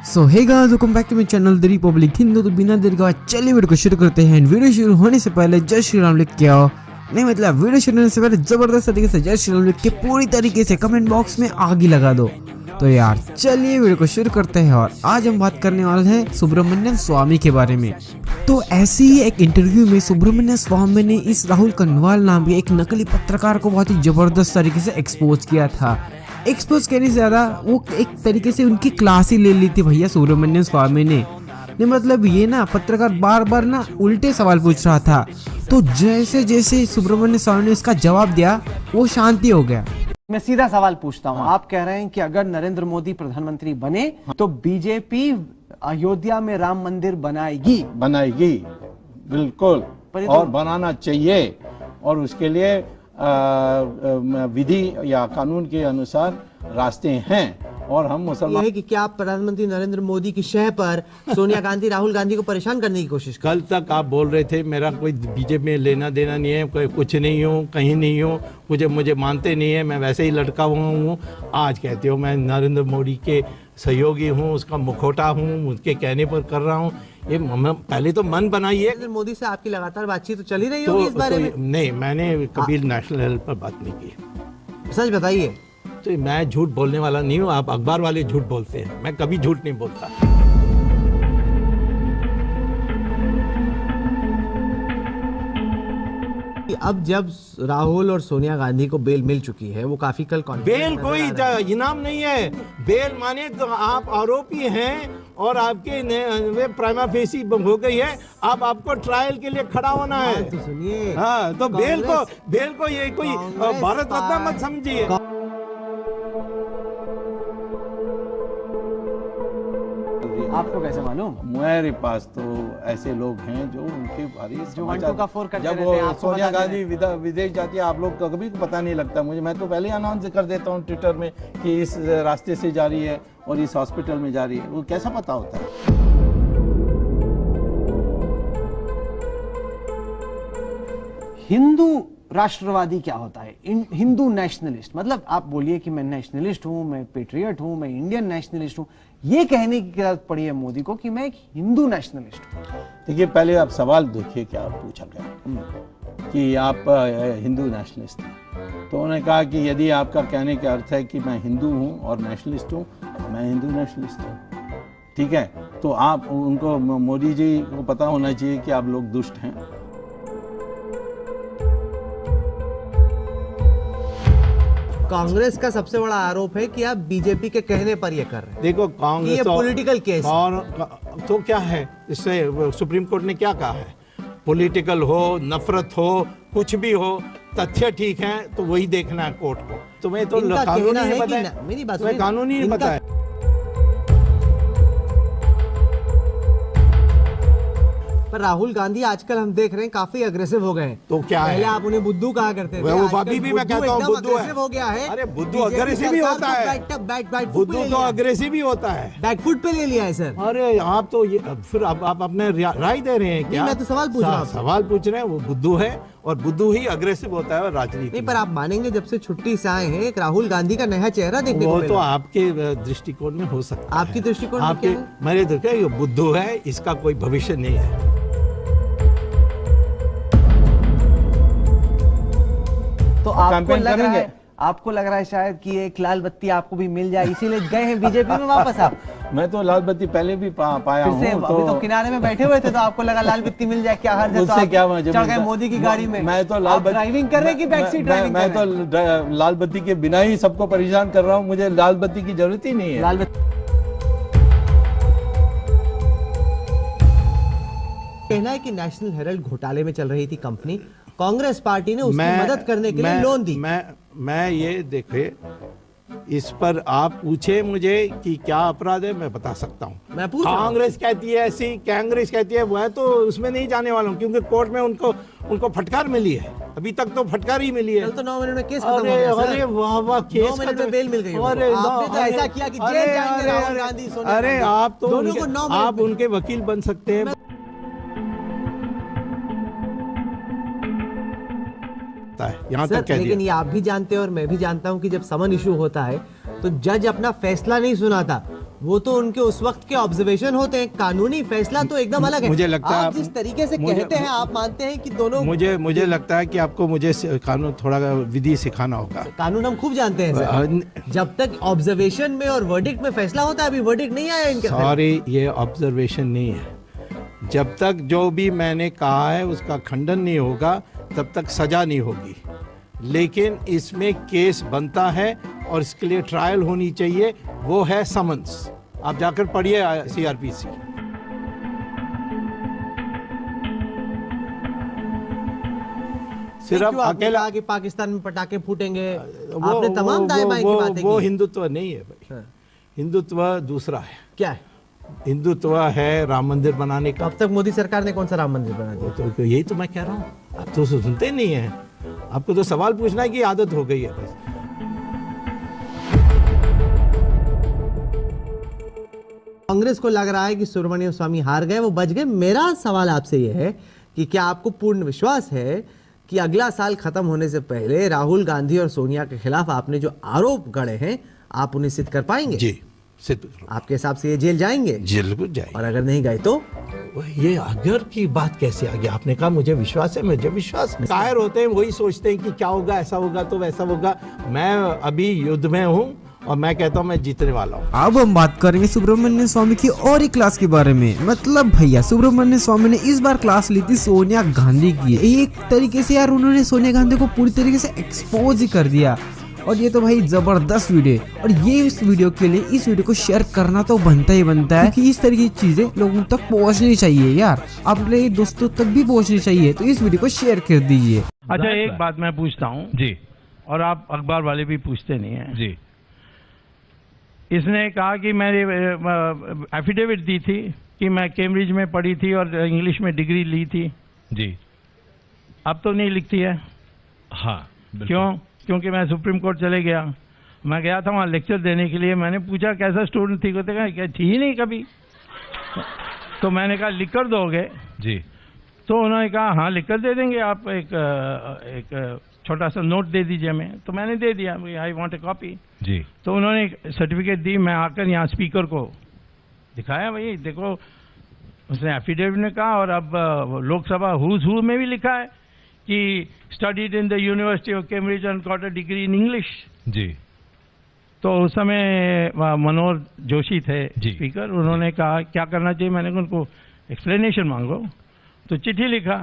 So hey guys, welcome back to my channel the Republic Hindu. तो बिना देर के बाद चलिए वीडियो को शुरू करते हैं। वीडियो शुरू होने से पहले जय श्री राम लिख के आओ, नहीं मतलब वीडियो शुरू होने से पहले जबरदस्त तरीके से जय श्री राम लिख के पूरी तरीके से कमेंट बॉक्स में आग ही लगा दो। तो यार चलिए वीडियो को शुरू करते हैं। और आज हम बात करने वाले हैं सुब्रमण्यम स्वामी के बारे में। तो ऐसे ही एक इंटरव्यू में सुब्रमण्यम स्वामी ने इस राहुल कनवाल नाम के एक नकली पत्रकार को बहुत ही जबरदस्त तरीके से एक्सपोज किया था। एक्सपोज करने से ज्यादा वो एक तरीके से उनकी क्लास ही ले ली थी भैया सुब्रमण्यम स्वामी ने। मतलब ये ना पत्रकार बार बार ना उल्टे सवाल पूछ रहा था, तो जैसे जैसे सुब्रमण्यम स्वामी ने इसका जवाब दिया वो शांति हो गया। मैं सीधा सवाल पूछता हूँ, आप कह रहे हैं कि अगर नरेंद्र मोदी प्रधानमंत्री बने तो बीजेपी अयोध्या में राम मंदिर बनाएगी बिल्कुल, और बनाना चाहिए, और उसके लिए विधि या कानून के अनुसार रास्ते हैं। और हम मुसलमान है कि क्या आप प्रधानमंत्री नरेंद्र मोदी की शह पर सोनिया गांधी राहुल गांधी को परेशान करने की कोशिश कल तक आप बोल रहे थे मेरा कोई बीजेपी में लेना देना नहीं है, कोई कुछ नहीं हूँ, कहीं नहीं हूँ, मुझे मानते नहीं है, मैं वैसे ही लटका हुआ हूँ। आज कहते हो मैं नरेंद्र मोदी के सहयोगी हूँ, उसका मुखौटा हूँ, उसके कहने पर कर रहा हूँ। ये पहले तो मन बनाइए। नरेंद्र मोदी से आपकी लगातार बातचीत तो चली रही होगी इस बारे में? नहीं, मैंने कभी नेशनल हेल्थ पर बात नहीं की। सच बताइए। तो मैं झूठ बोलने वाला नहीं हूँ, आप अखबार वाले झूठ बोलते हैं, मैं कभी झूठ नहीं बोलता। अब जब राहुल और सोनिया गांधी को बेल मिल चुकी है, वो काफी कल बेल कोई इनाम नहीं है। बेल माने तो आप आरोपी हैं और आपके प्राइमा फेसी हो गई है, अब आपको ट्रायल के लिए खड़ा होना है। तो सुनिए, हाँ, तो बेल को ये कोई भारत रत्न मत समझिए। आपको कैसे मालूम? मेरे पास तो ऐसे लोग हैं जो उनके बारे में जो 1 2 का 4 करते जब रहते हैं, आपको सोनिया गांधी विदेश जाती है, आप लोग को कभी पता नहीं लगता मुझे। मैं तो पहले अनाउंस कर देता हूँ ट्विटर में कि इस रास्ते से जा रही है और इस हॉस्पिटल में जा रही है, वो कैसा पता होता है? हिंदू राष्ट्रवादी क्या होता है? हिंदू नेशनलिस्ट, मतलब आप बोलिए कि मैं नेशनलिस्ट हूं, मैं पेट्रियट हूं, मैं इंडियन नेशनलिस्ट हूं, ये कहने की जरूरत पड़ी है मोदी को कि मैं एक हिंदू नेशनलिस्ट हूं। देखिए, पहले आप सवाल देखिए क्या पूछा गया कि आप हिंदू नेशनलिस्ट हैं। तो उन्होंने कहा कि यदि आपका कहने का अर्थ है कि मैं हिंदू हूं और नेशनलिस्ट हूं, मैं हिंदू नेशनलिस्ट हूं, ठीक है। तो आप उनको, मोदी जी को पता होना चाहिए कि आप लोग दुष्ट हैं। कांग्रेस का सबसे बड़ा आरोप है कि आप बीजेपी के कहने पर ये कर रहे हैं। देखो, कांग्रेस ये पॉलिटिकल केस और तो क्या है, इससे सुप्रीम कोर्ट ने क्या कहा है? पॉलिटिकल हो, नफरत हो, कुछ भी हो, तथ्य ठीक है तो वही देखना है कोर्ट को। तुम्हें तो कानूनी नहीं पता है, मेरी बात तुम्हें कानूनी नहीं पता है। पर राहुल गांधी आजकल हम देख रहे हैं काफी अग्रेसिव हो गए हैं। तो क्या पहले है? आप उन्हें बुद्धू कहा करते थे, वो अभी भी मैं कहता हूँ बुद्धू है। हो गया है। अरे बुद्धू अग्रेसिव भी होता है, बुद्धू तो अग्रेसिव भी होता है, बैकफुट पे ले लिया है सर। अरे आप तो ये फिर आप अपने राय दे रहे हैं क्या? मैं तो सवाल पूछ रहा हूँ। सवाल पूछ रहे हैं, वो बुद्धू है और बुद्धू ही अग्रेसिव होता है राजनीति नहीं, पर आप मानेंगे जब से छुट्टी से आए हैं एक राहुल गांधी का नया चेहरा देखने को मिला। तो आपके दृष्टिकोण में हो सकता है। आपकी दृष्टिकोण में आपके, क्या है? मेरे तो क्या, ये बुद्धू है, इसका कोई भविष्य नहीं है। तो आपको लग रहा है शायद कि एक लाल बत्ती आपको भी मिल जाए, इसीलिए गए हैं बीजेपी में वापस आप? मैं तो लाल बत्ती पहले भी पाया हूँ। तो किनारे में बैठे हुए थे तो आपको लगा लाल बत्ती मिल जाए, क्या हर्ज है? मुझसे क्या चढ़ गए मोदी की गाड़ी में। मैं तो लाल बत्ती ड्राइविंग कर रहे हैं कि बैक सीट ड्राइविंग? मैं तो लाल बत्ती के बिना ही सबको परेशान कर रहा हूँ, मुझे लाल बत्ती की जरूरत ही नहीं है। लाल बत्ती कहना है कि नेशनल हेराल्ड घोटाले में चल रही थी कंपनी, कांग्रेस पार्टी ने उसकी मदद करने के लिए लोन दी। मैं ये देखे, इस पर आप पूछे मुझे कि क्या अपराध है, मैं बता सकता हूँ। मैं पूछ कांग्रेस कहती है ऐसी, कांग्रेस कहती है वो, तो उसमें नहीं जाने वाला हूँ, क्योंकि कोर्ट में उनको फटकार मिली है। अभी तक तो फटकार ही मिली है। कल तो 9 मिनट में केस खत्म हो गया सर। अरे वाह वाह, केस 9 मिनट में बेल मिल गई। अरे आपने तो ऐसा किया कि जेल जाएंगे राहुल गांधी, सोनिया गांधी। अरे आप तो दोनों को 9 मिनट आप उनके वकील बन सकते हैं। यहाँ तक कह लेकिन ये आप भी जानते हैं और मैं भी जानता हूं कि जब समन इशू होता है तो जज अपना फैसला नहीं सुनाता, वो तो उनके उस वक्त के ऑब्जर्वेशन होते हैं, कानूनी फैसला तो एकदम अलग है। मुझे लगता है आप जिस तरीके से मुझे- कहते हैं, आप मानते हैं कि दोनों मुझे लगता है कि आपको मुझे कानून थोड़ा विधि सिखाना होगा। कानून हम खूब जानते हैं सर। जब तक ऑब्जर्वेशन में और वर्डिक्ट में फैसला होता है, अभी वर्डिक्ट नहीं आया इनके खिलाफ। सॉरी, ये ऑब्जर्वेशन नहीं है। जब तक जो भी मैंने कहा है उसका खंडन नहीं होगा तब तक सजा नहीं होगी, लेकिन इसमें केस बनता है और इसके लिए ट्रायल होनी चाहिए, वो है समन्स। आप जाकर पढ़िए CRPC। सिर्फ क्यों आपने अकेला कहा कि पाकिस्तान में पटाखे फूटेंगे, आपने तमाम दाएं बाएं की बातें वो की। हिंदुत्व नहीं है भाई। हिंदुत्व दूसरा है। क्या है? हिंदुत्व है राम मंदिर बनाने का। अब तक मोदी सरकार ने कौन सा राम मंदिर बना दिया? तो यही तो मैं कह रहा हूँ, आप तो सुनते नहीं हैं। आपको तो सवाल पूछना की आदत हो गई है बस। कांग्रेस को लग रहा है कि सुब्रमण्यम स्वामी हार गए, वो बच गए। मेरा सवाल आपसे यह है कि क्या आपको पूर्ण विश्वास है कि अगला साल खत्म होने से पहले राहुल गांधी और सोनिया के खिलाफ आपने जो आरोप गढ़े हैं, आप उन्हें सिद्ध कर पाएंगे? जी, सिद्ध करो। आपके हिसाब से ये जेल जाएंगे? जेल को जाए। और अगर नहीं गए तो? ये अगर की बात कैसे आ गई? आपने कहा मुझे विश्वास है, मुझे विश्वास है। कायर होते हैं, वही सोचते हैं कि क्या होगा, ऐसा होगा तो वैसा होगा। मैं अभी युद्ध में हूँ और मैं कहता हूँ मैं जीतने वाला हूँ। अब हम बात करेंगे सुब्रमण्यम स्वामी की और एक क्लास के बारे में। मतलब भैया सुब्रमण्यम स्वामी ने इस बार क्लास ली थी सोनिया गांधी की। एक तरीके से यार उन्होंने सोनिया गांधी को पूरी तरीके से एक्सपोज ही कर दिया, और ये तो भाई जबरदस्त वीडियो है। और ये इस वीडियो के लिए इस वीडियो को शेयर करना तो बनता ही बनता है, क्योंकि इस तरह की चीजें लोगों तक पहुंचनी चाहिए यार, अपने दोस्तों तक भी पहुंचनी चाहिए। तो इस वीडियो को शेयर कर दीजिए। अच्छा, एक बात मैं पूछता हूँ जी और आप अखबार वाले भी पूछते नहीं हैं। जी इसने कहा कि मैंने एफिडेविट दी थी कि मैं कैम्ब्रिज में पढ़ी थी और इंग्लिश में डिग्री ली थी। जी अब तो नहीं लिखती है। हाँ बिल्कुल। क्यों? क्योंकि मैं सुप्रीम कोर्ट चले गया। मैं गया था वहाँ लेक्चर देने के लिए। मैंने पूछा कैसा स्टूडेंट थी, कहते कहा क्या थी ही नहीं कभी। तो मैंने कहा लिख कर दोगे? जी तो उन्होंने कहा हाँ लिख कर दे देंगे, आप एक छोटा सा नोट दे दीजिए हमें। तो मैंने दे दिया, आई वांट ए कॉपी। जी तो उन्होंने सर्टिफिकेट दी। मैं आकर यहाँ स्पीकर को दिखाया, भाई देखो, उसने एफिडेविट में कहा। और अब लोकसभा हुज हू में भी लिखा है कि studied in the University of Cambridge and got a degree in English. जी तो उस समय मनोहर जोशी थे जी। स्पीकर। उन्होंने कहा क्या करना चाहिए। मैंने कहा उनको एक्सप्लेनेशन मांगो। तो चिट्ठी लिखा,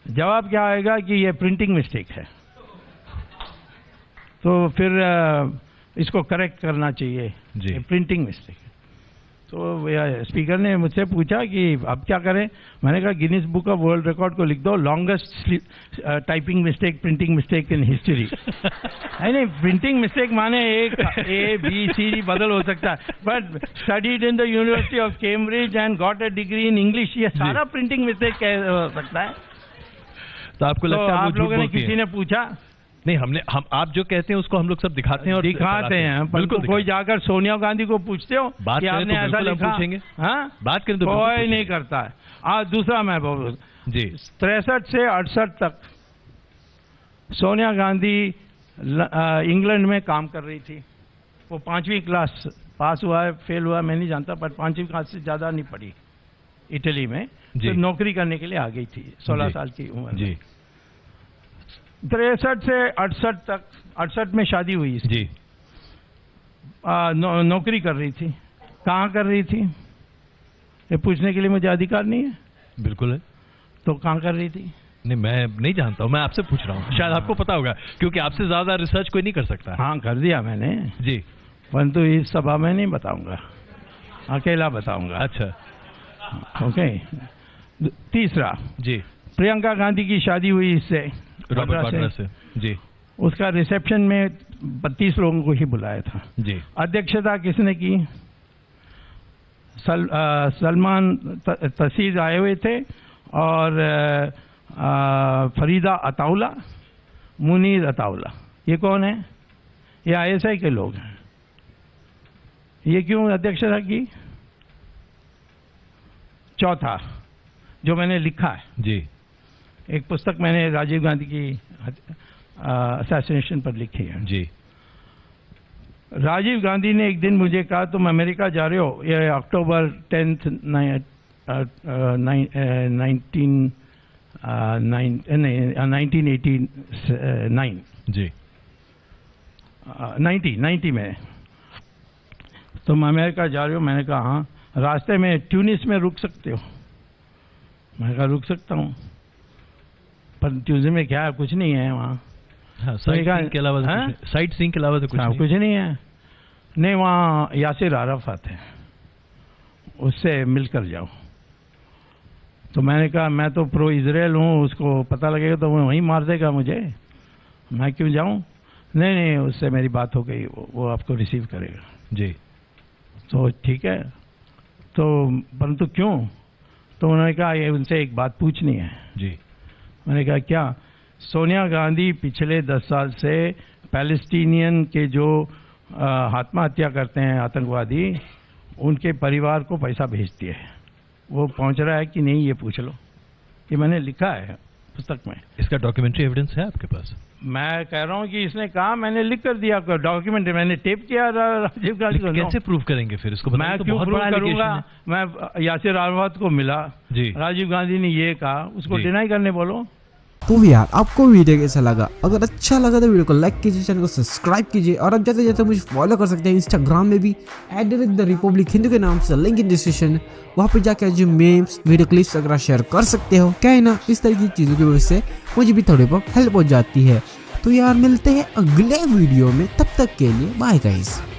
जवाब क्या आएगा कि ये प्रिंटिंग मिस्टेक है, तो फिर इसको करेक्ट करना चाहिए, जी। Printing mistake. तो स्पीकर ने मुझसे पूछा कि अब क्या करें। मैंने कहा Guinness book of world record को लिख दो, longest typing mistake, printing mistake in history. नहीं, प्रिंटिंग मिस्टेक माने एक A, B, C बदल हो सकता है, but studied in the University of Cambridge and got a degree in English, ये सारा प्रिंटिंग मिस्टेक हो सकता है। तो आपको लगता है आप लोगों ने किसी ने पूछा नहीं? हम आप जो कहते हैं उसको हम लोग सब दिखाते हैं और दिखाते हैं, बिल्कुल कोई जाकर सोनिया गांधी को पूछते हो बात कि करें आपने तो ऐसा बिल्कुल हम लिखा? पूछेंगे। हाँ, बात करें तो बिल्कुल कोई पूछेंगे। नहीं करता है। आज दूसरा मैं बोल, जी 63 से 68 तक सोनिया गांधी इंग्लैंड में काम कर रही थी। वो 5वीं क्लास पास हुआ है, फेल हुआ मैं नहीं जानता, पर 5वीं क्लास से ज्यादा नहीं पढ़ी इटली में। जी। तो नौकरी करने के लिए आ गई थी 16 जी। साल की उम्र में। जी 63 से 68 तक, 68 में शादी हुई इसकी। जी नौकरी कर रही थी। कहाँ कर रही थी ये पूछने के लिए मुझे अधिकार नहीं है। बिल्कुल है। तो कहाँ कर रही थी? नहीं, मैं नहीं जानता हूँ, मैं आपसे पूछ रहा हूँ, शायद आपको पता होगा, क्योंकि आपसे ज्यादा रिसर्च कोई नहीं कर सकता। हाँ कर दिया मैंने, जी परंतु इस सभा में नहीं बताऊंगा, अकेला बताऊंगा। अच्छा ओके। तीसरा, जी प्रियंका गांधी की शादी हुई इससे, रॉबर्ट वाड्रा वाड्रा से। जी उसका रिसेप्शन में 32 लोगों को ही बुलाया था। जी अध्यक्षता किसने की? सलमान तसीर आए हुए थे और फरीदा अताउला, मुनीर अताउला। ये कौन है? ये ISI के लोग हैं। ये क्यों अध्यक्षता की? चौथा, जो मैंने लिखा है, जी एक पुस्तक मैंने राजीव गांधी की असैसिनेशन पर लिखी है। जी राजीव गांधी ने एक दिन मुझे कहा तुम अमेरिका जा रहे हो, ये अक्टूबर 10th 1989 जी 90 में तुम अमेरिका जा रहे हो। मैंने कहा हाँ। रास्ते में ट्यूनिस में रुक सकते हो। मैंने कहा रुक सकता हूँ, पर ट्यूनिस में क्या है, कुछ नहीं है वहाँ। हाँ, साइट सीइंग के अलावा हाँ? साइट सीइंग के अलावा तो कुछ नहीं। कुछ नहीं है। नहीं, वहाँ यासिर अराफात है, उससे मिलकर जाओ। तो मैंने कहा मैं तो प्रो इजराइल हूँ, उसको पता लगेगा तो वो वहीं मार देगा मुझे, मैं क्यों जाऊँ। नहीं, उससे मेरी बात हो गई, वो आपको रिसीव करेगा। जी। तो ठीक है, तो परंतु क्यों। तो उन्होंने कहा ये उनसे एक बात पूछनी है। जी। मैंने कहा क्या। सोनिया गांधी पिछले 10 साल से पैलेस्टीनियन के जो आत्महत्या करते हैं आतंकवादी, उनके परिवार को पैसा भेजती है। वो पहुंच रहा है कि नहीं ये पूछ लो, ये मैंने लिखा है पुस्तक में। इसका डॉक्यूमेंट्री एविडेंस है आपके पास? मैं कह रहा हूँ कि इसने कहा, मैंने लिख कर दिया डॉक्यूमेंट, मैंने टेप किया राजीव गांधी को। कैसे प्रूव करेंगे फिर इसको? मैं क्यों प्रूव करूंगा। मैं यासिर अराफात को मिला जी, राजीव गांधी ने ये कहा, उसको डिनाई करने बोलो। तो यार आपको वीडियो कैसा लगा? अगर अच्छा लगा तो वीडियो को लाइक कीजिए, चैनल को सब्सक्राइब कीजिए, और अब जाते जाते मुझे फॉलो कर सकते हैं इंस्टाग्राम में भी @therepublic के नाम से, लिंक इन डिस्क्रिप्शन। वहाँ पे जाकर जो मेम्स, वीडियो क्लिप्स वगैरह शेयर कर सकते हो। क्या है ना, इस तरह की चीज़ों की वजह से मुझे भी थोड़ी बहुत हेल्प हो जाती है। तो यार मिलते हैं अगले वीडियो में, तब तक के लिए बाय गाइस।